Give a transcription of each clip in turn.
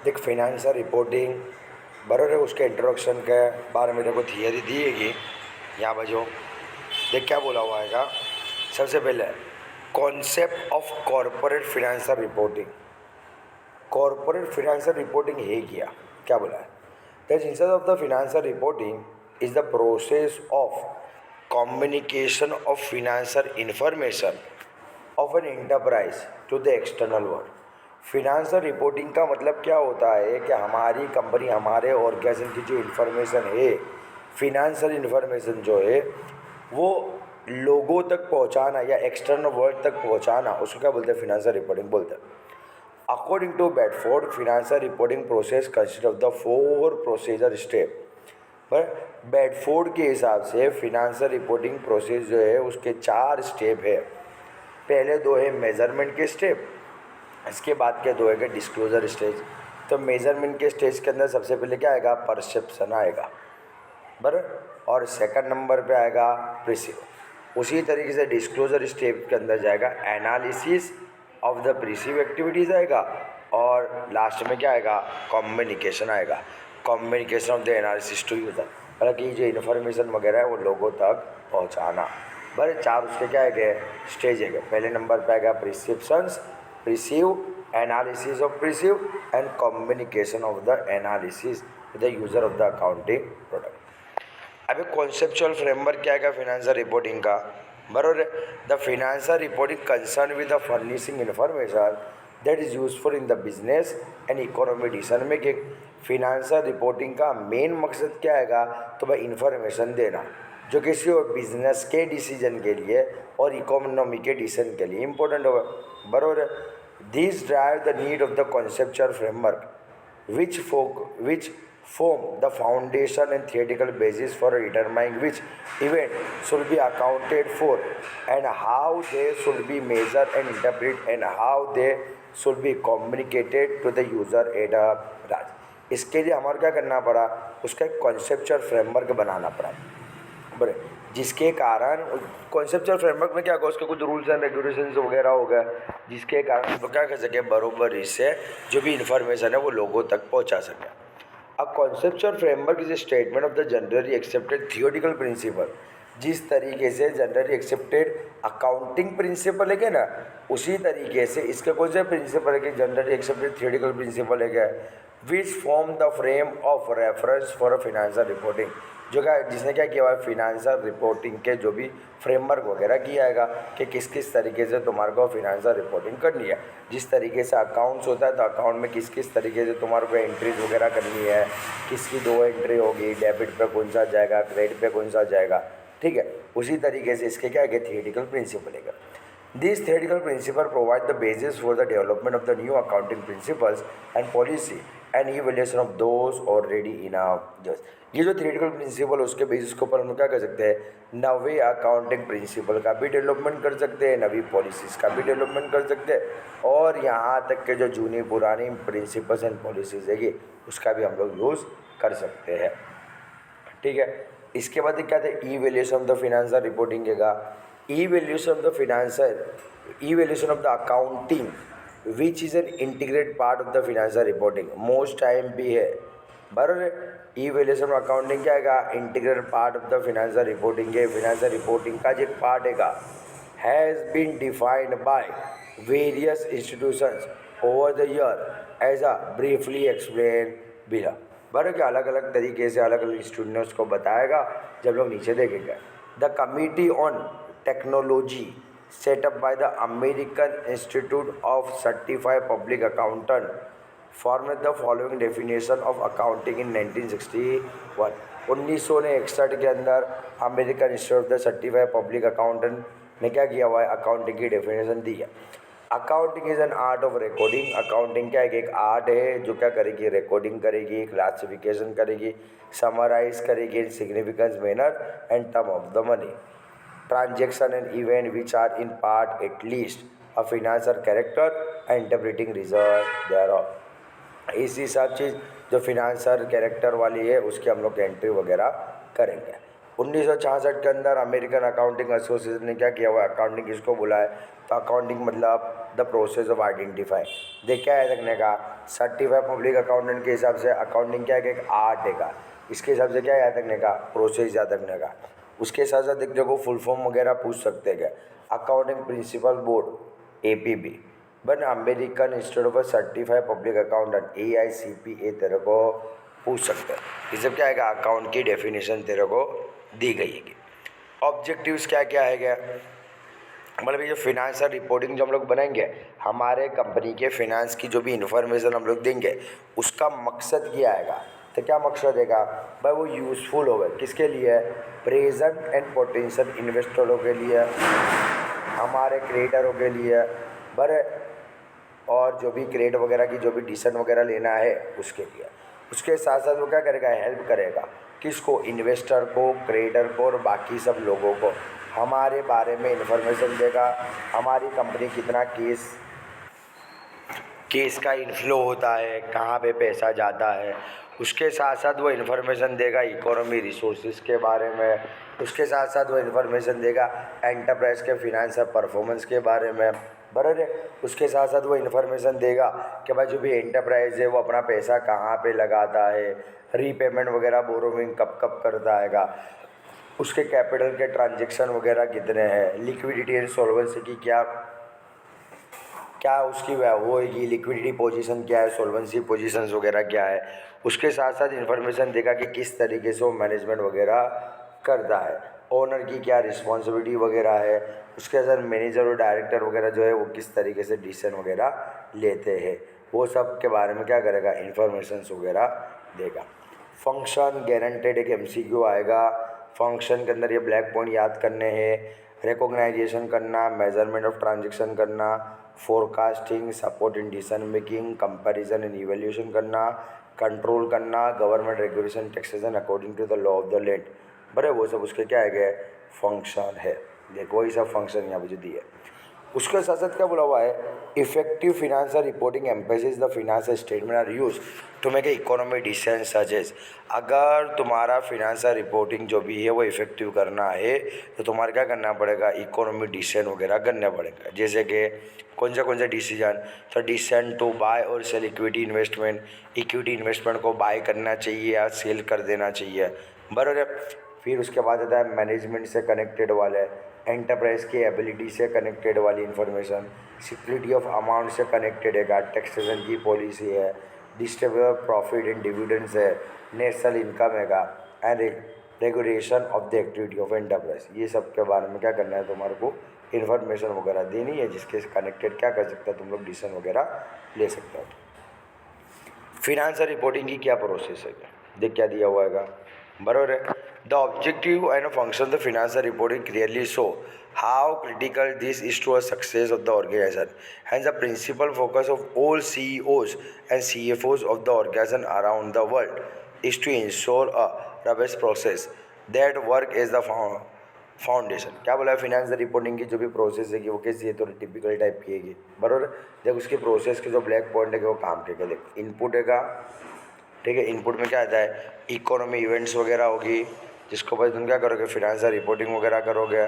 देख financial reporting बराबर है, उसके इंट्रोडक्शन के बारे में देखो थियरी दी है यहाँ बजो। देख क्या बोला हुआ है, सबसे पहले concept of corporate financial reporting. Corporate financial reporting है क्या बोला है, the instance of the financial reporting is the process of communication of financial information of an enterprise to the external world. Financial reporting का मतलब क्या होता है कि हमारी कंपनी, हमारे ऑर्गेनाइजेशन की जो इन्फॉर्मेशन है, फिनेंशियल इन्फॉर्मेशन जो है वो लोगों तक पहुंचाना या एक्सटर्नल वर्ल्ड तक पहुंचाना, उसको क्या बोलते हैं, फिनेंशियल रिपोर्टिंग बोलते हैं। According to Bedford, financial reporting process consist of the 4 procedure step. पर बेडफोर्ड के हिसाब से फिनेंशियल रिपोर्टिंग प्रोसेस जो है उसके 4 स्टेप है। पहले 2 है मेजरमेंट के स्टेप, इसके बाद के 2 है डिस्क्लोजर स्टेज। तो मेजरमेंट के स्टेज के अंदर सबसे पहले क्या आएगा, परसेप्शन आएगा बराबर, और सेकंड नंबर पे आएगा प्रिसीव। उसी तरीके से डिस्क्लोजर स्टेप के अंदर जाएगा analysis of the perceived activities आएगा, और लास्ट में क्या आएगा, कम्युनिकेशन आएगा, communication of the analysis to user, मतलब कि जो इन्फॉर्मेशन वगैरह है वो लोगों तक पहुंचाना। बड़े 4 उसके क्या है स्टेज है। पहले नंबर पे आएगा prescriptions, perceive, analysis of perceive and communication of the analysis the user of the accounting product. अभी कॉन्सेप्चुअल फ्रेमवर्क क्या है फिनेंशियल रिपोर्टिंग का, बराबर। The financial reporting concern with the furnishing information that is useful in the business and economy decision making. Financial reporting का main मकसद क्या है, तो भाई इन्फॉर्मेशन देना जो किसी और बिजनेस के डिसीजन के लिए और इकोनॉमी के डिसीजन के लिए इम्पोर्टेंट होगा, बराबर। This drive the need of the conceptual framework which form the foundation and theoretical basis for determining which event should be accounted for and how they should be measured and interpreted and how they should be communicated to the user at a large। इसके लिए हमारे क्या करना पड़ा, उसका एक conceptual framework बनाना पड़ा, बड़े, जिसके कारण कॉन्सेप्चुअल फ्रेमवर्क में क्या होगा, उसके कुछ रूल्स एंड रेगुलेशंस वगैरह हो गए, जिसके कारण हम लोग क्या कर सके, बरोबर इससे जो भी इन्फॉर्मेशन है वो लोगों तक पहुंचा सके। A conceptual framework is a statement of the generally accepted theoretical principle. जिस तरीके से जनरली एक्सेप्टेड अकाउंटिंग प्रिंसिपल है क्या ना, उसी तरीके से इसके कौन से प्रिंसिपल है कि जनरली एक्सेप्टेड थियोरिटिकल प्रिंसिपल है क्या, which form the frame of reference for a financial reporting, जो क्या जिसने क्या किया हुआ है फिनेंशियल रिपोर्टिंग के जो भी फ्रेमवर्क वगैरह किया आएगा कि किस किस तरीके से तुम्हारे को फिनेंशियल रिपोर्टिंग करनी है। जिस तरीके से अकाउंट्स होता है तो अकाउंट में किस किस तरीके से तुम्हारे को एंट्रीज वगैरह करनी है, किसकी 2 एंट्री होगी, डेबिट पे कौन सा जाएगा, क्रेडिट पे कौन सा जाएगा, ठीक है। उसी तरीके से इसके क्या है थियोरिटिकल प्रिंसिपल है। These theoretical principles provide the basis for the development of the new accounting principles and policy and evaluation of those already in our। ये जो थियोरिटिकल प्रिंसिपल है उसके बेसिस के ऊपर हम लोग क्या कर सकते हैं, नवे अकाउंटिंग प्रिंसिपल का भी डेवलपमेंट कर सकते हैं, नवी पॉलिसीज़ का भी डेवलपमेंट कर सकते हैं, और यहाँ तक के जो जूनी पुरानी प्रिंसिपल्स एंड पॉलिसीज़ है उसका भी हम लोग यूज़ कर सकते हैं, ठीक है। इसके बाद क्या था, evaluation of the financial reporting है, evaluation of the financial, evaluation of the accounting which is an integrated part of the financial reporting। most time भी है, बराबर। evaluation of accounting क्या है, integrated part of the financial reporting है। Financial reporting का जो एक पार्ट है has been defined by various institutions over the year as a briefly explain below, बराबर। क्या अलग अलग तरीके से अलग अलग इंस्टीट्यूट को बताएगा जब लोग नीचे देखेंगे। The committee on technology set up by the American Institute of Certified Public Accountant formed the following definition of accounting in 1961। 1961 के अंदर American institute of the certified public accountant ने क्या किया हुआ है, अकाउंटिंग की डेफिनेशन दी है। Accounting is an art of recording. Accounting क्या है, एक आर्ट है जो क्या करेगी, रिकॉर्डिंग करेगी, क्लासिफिकेशन करेगी, समराइज करेगी इन significance manner and term of the money, transaction and event which are in part at least a financial character and interpreting result thereof। इसी सब चीज़ जो फिनेंशियल कैरेक्टर वाली है उसकी हम लोग एंट्री वगैरह करेंगे। 1966 के अंदर अमेरिकन अकाउंटिंग एसोसिएशन ने क्या किया हुआ, अकाउंटिंग किसको बोला है, तो अकाउंटिंग मतलब द प्रोसेस ऑफ आइडेंटिफाई। देख क्या है रखने का, सर्टिफाइड पब्लिक अकाउंटेंट के हिसाब से अकाउंटिंग क्या है कि एक आर्ट है का, इसके हिसाब से क्या याद रखने का, प्रोसेस याद रखने का। उसके साथ साथ एक देखो फुल फॉर्म वगैरह पूछ सकते हैं क्या, अकाउंटिंग प्रिंसिपल बोर्ड APB बन American institute of certified public accountant AICPA तेरे को पूछ सकते हैं। ये सब क्या है, अकाउंट की डेफिनेशन तेरे को दी गई है। ऑब्जेक्टिव्स क्या क्या है, क्या मतलब ये जो फिनेंशियल रिपोर्टिंग जो हम लोग बनाएंगे, हमारे कंपनी के फिनेंस की जो भी इंफॉर्मेशन हम लोग देंगे, उसका मकसद क्या आएगा, तो क्या मकसद देगा भाई, वो यूज़फुल होगा किसके लिए, प्रेजेंट एंड पोटेंशियल इन्वेस्टरों के लिए, हमारे क्रिएटरों के लिए बड़े, और जो भी क्रेडिट वगैरह की जो भी डिसीजन वगैरह लेना है उसके लिए। उसके साथ साथ वो क्या करेगा, हेल्प करेगा किसको, इन्वेस्टर को, क्रेडिटर को और बाकी सब लोगों को हमारे बारे में इन्फॉर्मेशन देगा, हमारी कंपनी कितना केस का इन्फ्लो होता है, कहाँ पे पैसा जाता है। उसके साथ साथ वो इन्फॉर्मेशन देगा इकोनॉमी रिसोर्सेज के बारे में। उसके साथ साथ वो इन्फॉर्मेशन देगा एंटरप्राइज के फिनेंशियल परफॉर्मेंस के बारे में, बराबर है। उसके साथ साथ वो इन्फॉर्मेशन देगा कि भाई जो भी एंटरप्राइज है वो अपना पैसा कहाँ पे लगाता है, रीपेमेंट वगैरह बोरोविंग कब कब करता है, उसके कैपिटल के ट्रांजेक्शन वगैरह कितने हैं, लिक्विडिटी एंड सॉल्वेंसी की क्या क्या उसकी होएगी, लिक्विडिटी पोजीशन क्या है, सॉल्वेंसी पोजीशंस वगैरह क्या है। उसके साथ साथ इन्फॉर्मेशन देगा कि किस तरीके से वो मैनेजमेंट वगैरह करता है, ओनर की क्या रिस्पॉन्सिबिलिटी वगैरह है। उसके साथ मैनेजर और डायरेक्टर वगैरह जो है वो किस तरीके से डिसीजन वगैरह लेते हैं, वो सब के बारे में क्या करेगा, इन्फॉर्मेशन वगैरह देगा। फंक्शन गारंटेड एक MCQ आएगा, फंक्शन के अंदर ये ब्लैक पॉइंट याद करने हैं, रिकॉग्नाइजेशन करना, मेजरमेंट ऑफ ट्रांजेक्शन करना, forecasting, support in decision making, comparison and evaluation करना, कंट्रोल करना, government regulation taxation according to the law of the land, बड़े वो सब उसके क्या है, फंक्शन है। देखो वही सब फंक्शन यहाँ पे जो दिए। उसके साथ साथ क्या बोला हुआ है, effective financial reporting emphasis the financial statement are use to make economic decision suggest. अगर तुम्हारा फिनेंशियल रिपोर्टिंग जो भी है वो इफेक्टिव करना है तो तुम्हारा क्या करना पड़ेगा, इकोनॉमिक डिसीजन वगैरह करना पड़ेगा। जैसे कि कौन सा डिसीजन, तो डिसीजन टू बाय और sell equity investment, equity investment को बाय करना चाहिए या सेल कर देना चाहिए, बराबर है। फिर उसके बाद आता है मैनेजमेंट से कनेक्टेड वाले, एंटरप्राइज की एबिलिटी से कनेक्टेड वाली इन्फॉर्मेशन, सिक्योरिटी ऑफ अमाउंट से कनेक्टेड है, टैक्सेशन की पॉलिसी है, डिस्ट्रीब्यूटर प्रॉफिट एंड डिविडेंड्स है, नेशनल इनकम है and regulation of the activity of enterprise. ये सब के बारे में क्या करना है, तुम्हारे को इन्फॉर्मेशन वगैरह देनी है, जिसके कनेक्टेड क्या कर सकते हो तुम लोग डिसीजन वगैरह ले सकते हो। फिनेंशियल रिपोर्टिंग की क्या प्रोसेस है, देख क्या दिया हुआ है, बराबर है। The objective and function of the financial reporting clearly show how critical this is to a success of the organisation, hence the principal focus of all CEOs and CFOs of the organisation around the world is to ensure a robust process that work as the foundation. क्या बोला है, financial reporting की जो भी process है कि वो कैसी है, तो टिपिकल टाइप की है, बराबर। जब उसकी प्रोसेस के जो ब्लैक पॉइंट है कि वो काम के देख, इनपुट है का, ठीक है। इनपुट में क्या आता है, इकोनॉमी इवेंट्स वगैरह होगी, जिसको भाई तुम क्या करोगे, फिनेंशियल रिपोर्टिंग वगैरह करोगे,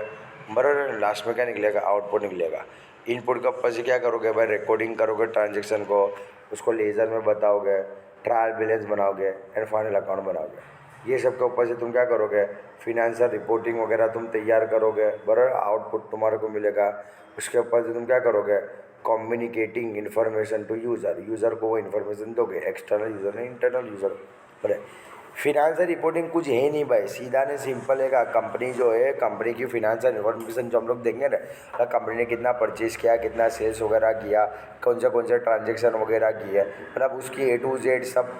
बराबर। लास्ट में क्या निकलेगा, आउटपुट निकलेगा। इनपुट के ऊपर से क्या करोगे भाई, रिकॉर्डिंग करोगे ट्रांजेक्शन को, उसको लेज़र में बताओगे, ट्रायल बैलेंस बनाओगे एंड फाइनल अकाउंट बनाओगे। ये सब के ऊपर से तुम क्या करोगे, फिनेंशियल रिपोर्टिंग वगैरह तुम तैयार करोगे, बराबर। आउटपुट तुम्हारे को मिलेगा। उसके ऊपर से तुम क्या करोगे, communicating information to user, user को वो इन्फॉर्मेशन दोगे, एक्सटर्नल यूज़र नहीं इंटरनल यूज़र, बराबर। फिनेंशियल रिपोर्टिंग कुछ है नहीं भाई, सीधा ने सिंपल है, कंपनी जो है, कंपनी की फिनेंशियल इन्फॉर्मेशन जो हम लोग देंगे ना, कंपनी ने कितना परचेज किया, कितना सेल्स वगैरह किया, कौन से ट्रांजेक्शन वगैरह किया, मतलब उसकी A to Z सब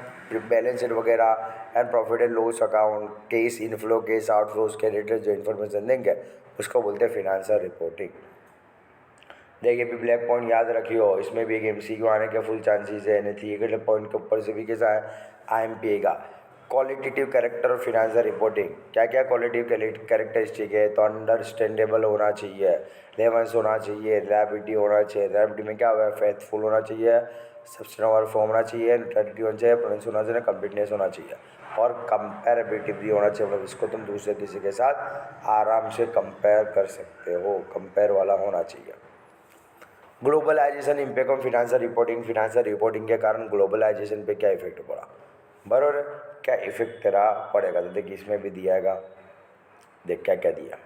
बैलेंस शीट वगैरह and profit and loss account, case inflow, case outflows के रिलेटेड जो इन्फॉर्मेशन देंगे उसको बोलते हैं फिनेंशियल रिपोर्टिंग। देखिए भी ब्लैक पॉइंट याद रखियो, इसमें भी एक MCQ आने के फुल चांसेस है, नहीं थिएटर पॉइंट के ऊपर से भी कैसा है, IMP का। Qualitative character of financial reporting, क्या क्या क्वालिटेटिव कैरेक्टरिस्टिक है, तो अंडरस्टैंडेबल होना चाहिए, रेलेवेंस होना चाहिए, रिलायबिलिटी होना चाहिए। रिलायबिलिटी में क्या हुआ है, फेथफुल होना चाहिए, सब्सटेंस फॉर्म होना चाहिए, न्यूट्रलिटी होना चाहिए, प्रोनेंस होना चाहिए, कंप्लीटनेस होना चाहिए। और कंपेरेबिलिटी भी होना चाहिए, मतलब इसको तुम दूसरे किसी के साथ आराम से कंपेयर कर सकते हो, कंपेयर वाला होना चाहिए। Globalisation impact on financial reporting के कारण ग्लोबलाइजेशन पे क्या इफेक्ट पड़ा, बराबर है, क्या इफेक्ट तेरा पड़ेगा, तो देख इसमें भी दिया है, देख क्या क्या दिया।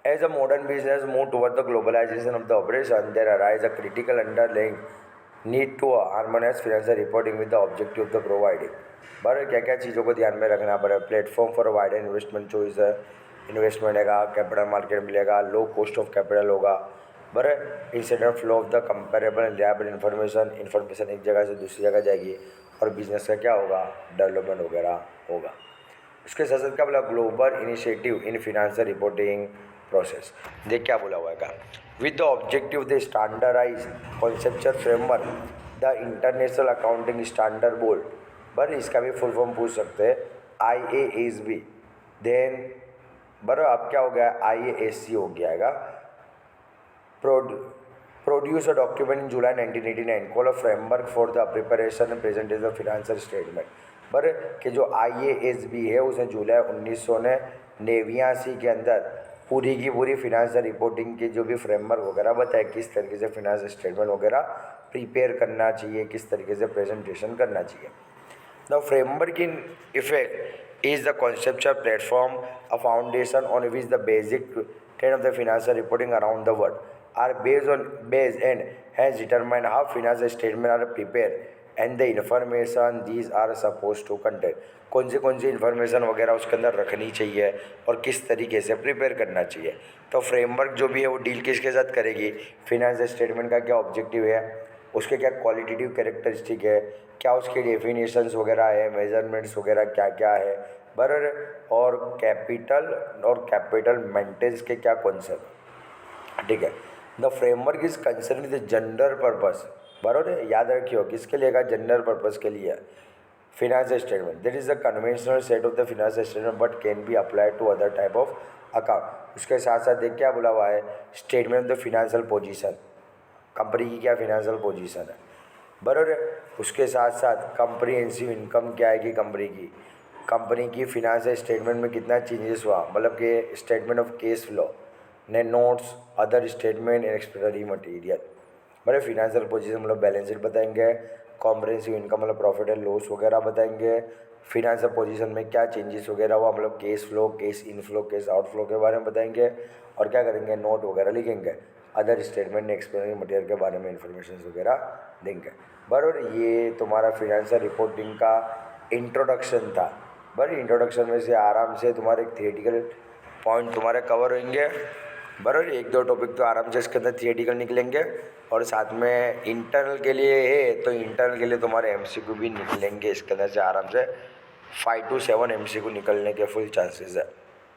As a modern business move toward the globalization of the operation, there arise a critical underlying need to harmonize financial reporting with the objective of the providing। बराबर क्या क्या चीज़ों को ध्यान में रखना पड़ेगा। Platform for wide investment choice है, इन्वेस्टमेंट है, कैपिटल मार्केट मिलेगा, लो कॉस्ट ऑफ कैपिटल होगा, बराबर incident flow of the comparable and reliable information एक जगह से दूसरी जगह जाएगी और बिजनेस का क्या होगा, डेवलपमेंट वगैरह होगा। उसके साथ साथ क्या बोला, global initiative in financial reporting process, देख क्या बोला हुआ है, with the objective the standardise conceptual framework the international accounting standard board, बराबर इसका भी फुल फॉर्म पूछ सकते हैं, IASB, देन बराबर अब क्या हो गया, IASC हो गया, produce a document in July 1989 call a framework for the preparation and presentation of financial statement, पर कि जो IASB है उसने जुलाई 1989 के अंदर पूरी की पूरी फिनेंशियल रिपोर्टिंग की जो भी फ्रेमवर्क वगैरह बताया, किस तरीके से फिनेंशियल स्टेटमेंट वगैरह प्रिपेयर करना चाहिए, किस तरीके से प्रेजेंटेशन करना चाहिए। The framework in effect is the conceptual platform, a foundation on which the basic trend of the financial reporting around the world are based and has determined how financial statements are prepared and the information these are supposed to contain। कौन सी information वगैरह उसके अंदर रखनी चाहिए और किस तरीके से प्रिपेयर करना चाहिए। तो फ्रेमवर्क जो भी है वो डील किसके साथ करेगी, फिनेंशियल स्टेटमेंट का क्या ऑब्जेक्टिव है, उसके क्या क्वालिटेटिव कैरेक्टरिस्टिक है, क्या उसके डेफिनेशंस वगैरह है, मेजरमेंट्स वगैरह क्या क्या है, बराबर, और कैपिटल मेंटेनेंस के क्या कॉन्सेप्ट, ठीक है। The framework is concern with general purpose, बराबर है, याद रखियो किसके लिए का, जनरल पर्पस के लिए। Financial statement that is the conventional set of the financial statement but can be applied to other type of account. उसके साथ साथ देख क्या बोला हुआ है, statement of the financial position, company की क्या फिनेंशियल पोजीशन है, बराबर है। उसके साथ साथ कंप्रीहेंसिव इनकम क्या है कि कंपनी की फिनेंशियल स्टेटमेंट में कितना चेंजेस हुआ, मतलब कि स्टेटमेंट ऑफ केस फ्लो ने notes, other statement and explanatory material, बड़े फिनेंशियल पोजीशन मतलब बैलेंस शीट बताएंगे, कॉम्प्रिहेंसिव इनकम मतलब प्रॉफिट एंड लॉस वगैरह बताएंगे, फिनेंशियल पोजीशन में क्या चेंजेस वगैरह हुआ मतलब cash flow, case inflow, case outflow के बारे में बताएंगे, और क्या करेंगे, नोट वगैरह लिखेंगे, अदर स्टेटमेंट एक्सप्लेनरी मटेरियल के बारे में इंफॉर्मेशन वगैरह देंगे, बराबर। ये तुम्हारा फिनेंशियल रिपोर्टिंग का इंट्रोडक्शन था, बराबर। इंट्रोडक्शन में से आराम से तुम्हारे थियोरेटिकल पॉइंट तुम्हारे कवर होंगे, बराबर। एक दो टॉपिक तो आराम से इसके अंदर थियोरेटिकल निकलेंगे, और साथ में इंटरनल के लिए है तो इंटरनल के लिए तुम्हारे MCQ भी निकलेंगे इसके अंदर से, आराम से 5 to 7 MCQ निकलने के फुल चांसेस है।